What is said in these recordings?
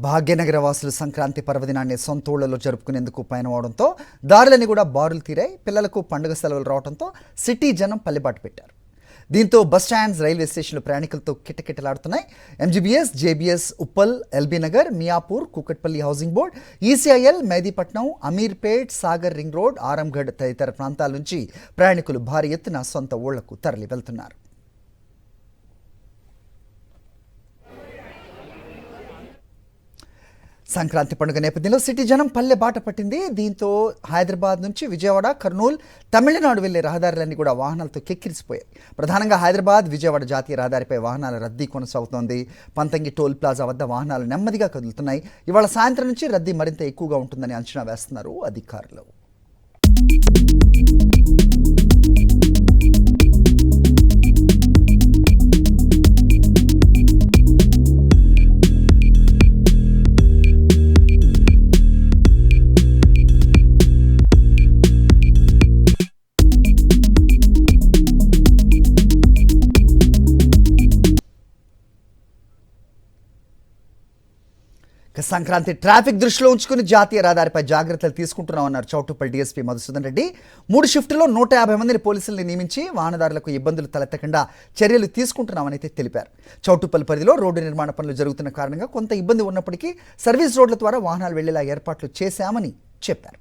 భాగ్యనగర వాసులు సంక్రాంతి పర్వదినాన్ని సొంత ఊళ్ళలో జరుపుకునేందుకు పయనమవడంతో దారులన్నీ కూడా బారులు తీరాయి. పిల్లలకు పండుగ సెలవులు రావడంతో సిటీ జనం పల్లెబాటు పెట్టారు. దీంతో బస్ స్టాండ్స్, రైల్వే స్టేషన్లు ప్రయాణికులతో కిటకిటలాడుతున్నాయి. MGBS, JBS, Uppal, LB Nagar, Miyapur, Kukatpally housing board, ECIL, Mehdipatnam, Ameerpet, Sagar ring road, Aramghar తదితర ప్రాంతాల నుంచి ప్రయాణికులు భారీ ఎత్తున సొంత ఊళ్లకు తరలి వెళ్తున్నారు. సంక్రాంతి పండుగ నేపథ్యంలో సిటీ జనం పల్లె బాట పట్టింది. దీంతో హైదరాబాద్ నుంచి విజయవాడ, కర్నూలు, తమిళనాడు వెళ్లే రహదారులన్నీ కూడా వాహనాలతో కెక్కిరిసిపోయాయి. ప్రధానంగా హైదరాబాద్, విజయవాడ జాతీయ రహదారిపై వాహనాల రద్దీ కొనసాగుతోంది. పంతంగి టోల్ ప్లాజా వద్ద వాహనాలు నెమ్మదిగా కదులుతున్నాయి. ఇవాళ సాయంత్రం నుంచి రద్దీ మరింత ఎక్కువగా ఉంటుందని అంచనా వేస్తున్నారు అధికారులు. సంక్రాంతి ట్రాఫిక్ దృష్టిలో ఉంచుకుని జాతీయ రహదారిపై జాగ్రత్తలు తీసుకుంటున్నామన్నారు చౌటుప్పల్ డీఎస్పీ మధుసూదన్ రెడ్డి. 3 షిఫ్టుల్లో 150 మందిని పోలీసుల్ని నియమించి వాహనదారులకు ఇబ్బందులు తలెత్తకుండా చర్యలు తీసుకుంటున్నామని అయితే తెలిపారు. చౌటుప్పల్ పరిధిలో రోడ్డు నిర్మాణ పనులు జరుగుతున్న కారణంగా కొంత ఇబ్బంది ఉన్నప్పటికీ సర్వీస్ రోడ్ల ద్వారా వాహనాలు వెళ్లేలా ఏర్పాట్లు చేశామని చెప్పారు.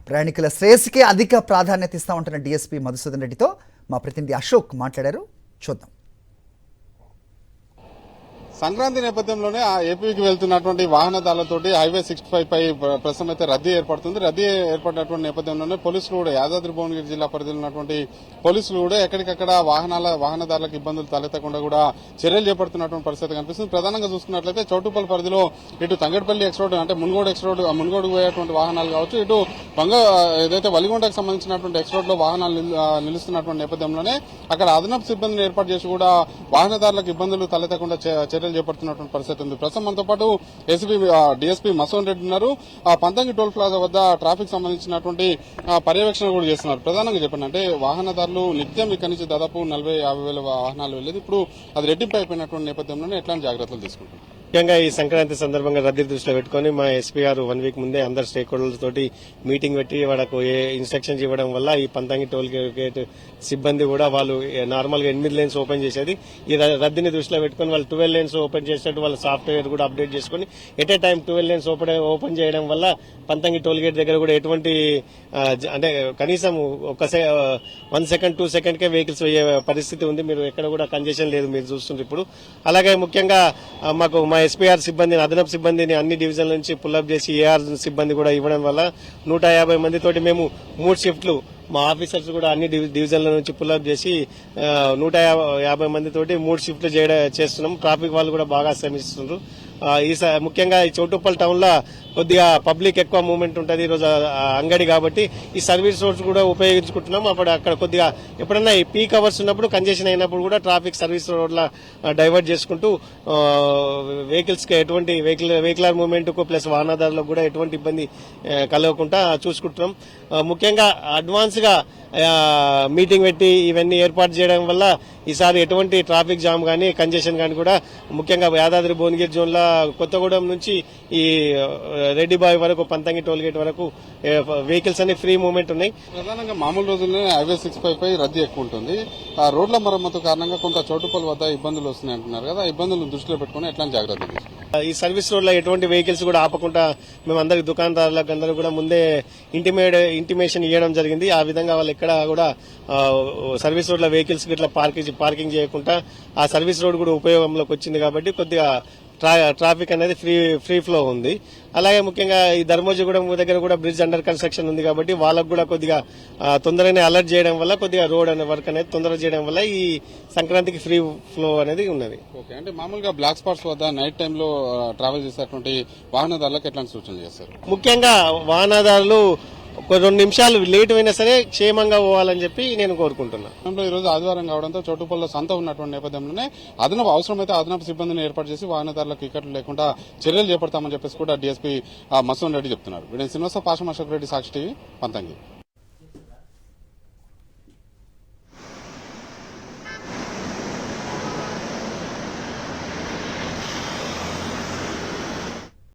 ప్రయాణికుల శ్రేయస్సుకే అధిక ప్రాధాన్యత ఇస్తామంటున్న డీఎస్పీ మధుసూదన్ రెడ్డితో మా ప్రతినిధి అశోక్ మాట్లాడారు. చూద్దాం. సంక్రాంతి నేపథ్యంలోనే ఏపీకి వెళ్తున్నటువంటి వాహనదారులతోటి హైవే 65 పై ప్రస్తుతం అయితే రద్దీ ఏర్పడుతుంది. రద్దీ ఏర్పడినటువంటి నేపథ్యంలోనే పోలీసులు కూడా యాదాద్రి భువనగిరి జిల్లా పరిధిలో ఉన్నటువంటి పోలీసులు కూడా ఎక్కడికక్కడ వాహనదారులకు ఇబ్బందులు తలెత్తకుండా కూడా చర్యలు చేపడుతున్నటువంటి పరిస్థితి కనిపిస్తుంది. ప్రధానంగా చూసుకున్నట్లయితే చౌటుప్పల్ పరిధిలో ఇటు తంగడపల్లి ఎక్స్ రోడ్ అంటే మున్గోడు పోయేటువంటి వాహనాలు కావచ్చు, ఇటు ఏదైతే వలిగొండకు సంబంధించినటువంటి ఎక్స్ రోడ్ లో వాహనాలు నిలుస్తున్నటువంటి నేపథ్యంలోనే అక్కడ అదనపు సిబ్బందిని ఏర్పాటు చేసి కూడా వాహనదారులకు ఇబ్బందులు తలెత్తకుండా చర్యలు చేపడుతున్నటువంటి పరిస్థితి ఉంది. ప్రస్తుతం మనతో పాటు డీఎస్పీ మధుసూదన్ రెడ్డి ఉన్నారు. పంతంగి టోల్ ప్లాజా వద్ద ట్రాఫిక్ సంబంధించినటువంటి పర్యవేక్షణ కూడా చేస్తున్నారు. ప్రధానంగా చెప్పండి, అంటే వాహనదారులు నిత్యం ఇక్కడి నుంచి దాదాపు 40-50 వేల వాహనాలు వెళ్లేదు. ఇప్పుడు అది రెట్టింపు అయిపోయినటువంటి నేపథ్యంలోనే ఎట్లాంటి జాగ్రత్తలు తీసుకుంటారు? ముఖ్యంగా ఈ సంక్రాంతి సందర్భంగా రద్దీ దృష్టిలో పెట్టుకుని మా ఎస్పీ గారు 1 వీక్ ముందే అందరు స్టేక్ హోల్డర్స్ తోటి మీటింగ్ పెట్టి వాళ్ళకు ఇన్స్ట్రక్షన్స్ ఇవ్వడం వల్ల ఈ పంతంగి టోల్ గేట్ సిబ్బంది కూడా వాళ్ళు నార్మల్ గా 8 లేన్స్ ఓపెన్ చేసేది ఈ రద్దీని దృష్టిలో పెట్టుకుని వాళ్ళు 12 లేన్స్ ఓపెన్ చేసేట్టు వాళ్ళ సాఫ్ట్వేర్ కూడా అప్డేట్ చేసుకుని at a time 12 lanes open చేయడం వల్ల పంతంగి టోల్ గేట్ దగ్గర కూడా ఎటువంటి అంటే కనీసం 1 సెకండ్ 2 సెకండ్ కే వెహికల్స్ పోయే పరిస్థితి ఉంది. మీరు ఎక్కడ కూడా కంజెషన్ లేదు, మీరు చూస్తున్నారు ఇప్పుడు. అలాగే ముఖ్యంగా మాకు మా ఎస్పీఆర్ సిబ్బందిని, అదనపు సిబ్బందిని అన్ని డివిజన్ల నుంచి పుల్అప్ చేసి ఏఆర్ సిబ్బంది కూడా ఇవ్వడం వల్ల 150 మందితోటి మేము 3 షిఫ్ట్లు మా ఆఫీసర్స్ కూడా అన్ని డివిజన్ల నుంచి పుల్అప్ చేసి 150 మందితోటి 3 షిఫ్ట్లు చేస్తున్నాం. ట్రాఫిక్ వాళ్ళు కూడా బాగా శ్రమిస్తున్నారు. ముఖ్యంగా ఈ చౌటుప్పల్ టౌన్ లో కొద్దిగా పబ్లిక్ ఎక్కువ మూవ్మెంట్ ఉంటుంది. ఈరోజు అంగడి కాబట్టి ఈ సర్వీస్ రోడ్స్ కూడా ఉపయోగించుకుంటున్నాం. అప్పుడు అక్కడ కొద్దిగా ఎప్పుడన్నా ఈ పీక్ అవర్స్ ఉన్నప్పుడు కంజెషన్ అయినప్పుడు కూడా ట్రాఫిక్ సర్వీస్ రోడ్ల డైవర్ట్ చేసుకుంటూ వెహికల్స్ కి ఎటువంటి వెహికలర్ మూవ్మెంట్ కు ప్లస్ వాహనదారులకు కూడా ఎటువంటి ఇబ్బంది కలగకుండా చూసుకుంటున్నాం. ముఖ్యంగా అడ్వాన్స్ గా మీటింగ్ పెట్టి ఇవన్నీ ఏర్పాటు చేయడం వల్ల ఈసారి ఎటువంటి ట్రాఫిక్ జామ్ గానీ కంజెషన్ గానీ కూడా ముఖ్యంగా యాదాద్రి భువనగిరి జోన్ లో కొత్తగూడెం నుంచి ఈ రెడ్డిబాయ్ వరకు పంతంగి టోల్ గేట్ వరకు వెహికల్స్ అన్ని ఫ్రీ మూవ్మెంట్ ఉన్నాయి. ప్రధానంగా మామూలు రోజుల్లోనే హైవే 65 పై రద్దీ ఎక్కువ ఉంటుంది. ఆ రోడ్ల మరమ్మతు కారణంగా కొంత చౌటుప్పల్ వద్ద ఇబ్బందులు వస్తున్నాయి అంటున్నారు కదా, ఇబ్బందులను దృష్టిలో పెట్టుకుని ఎట్లాంటి జాగ్రత్తలు తీసుకుంటారు? ఈ సర్వీస్ రోడ్ లో ఎటువంటి వెహికల్స్ కూడా ఆపకుండా మేము అందరికి దుకాణదారులకు అందరూ కూడా ముందే ఇంటిమేషన్ ఇవ్వడం జరిగింది. ఆ విధంగా వాళ్ళు ఎక్కడ కూడా సర్వీస్ రోడ్ లో వెహికల్స్ ఇట్లా పార్కింగ్ చేయకుండా ఆ సర్వీస్ రోడ్ కూడా ఉపయోగంలోకి వచ్చింది కాబట్టి కొద్దిగా ట్రాఫిక్ అనేది ఫ్రీ ఫ్లో ఉంది. అలాగే ముఖ్యంగా ఈ ధర్మోజిగూడెం దగ్గర కూడా బ్రిడ్జ్ అండర్ కన్స్ట్రక్షన్ ఉంది కాబట్టి వాళ్ళకు కూడా కొద్దిగా తొందరగానే అలర్ట్ చేయడం వల్ల కొద్దిగా రోడ్ అనే వర్క్ అనేది తొందరగా చేయడం వల్ల ఈ సంక్రాంతికి ఫ్రీ ఫ్లో అనేది ఉన్నది. ఓకే, అంటే మామూలుగా బ్లాక్ స్పాట్స్ వద్ద నైట్ టైంలో ట్రావెల్ చేసేటువంటి వాహనదారులకు ఎట్లాంటి సూచనలు చేస్తారు? ముఖ్యంగా వాహనదారులు 2 నిమిషాలు లేట్ అయినా సరే క్షేమంగా పోవాలని చెప్పి నేను కోరుకుంటున్నాను. ఈ రోజు ఆదివారం కావడంతో చౌటుప్పల్లో సంత ఉన్నటువంటి నేపథ్యంలోనే అవసరమైతే అదనపు సిబ్బందిని ఏర్పాటు చేసి వాహనదారులకు ఇక్కట్లు లేకుండా చర్యలు చేపడతామని చెప్పేసి కూడా డీఎస్పీ మధుసూదన్ రెడ్డి చెప్తున్నారు. వీడియో శ్రీనివాస, పాషం అశోక్ రెడ్డి, సాక్షి టీవీ, పంతంగి.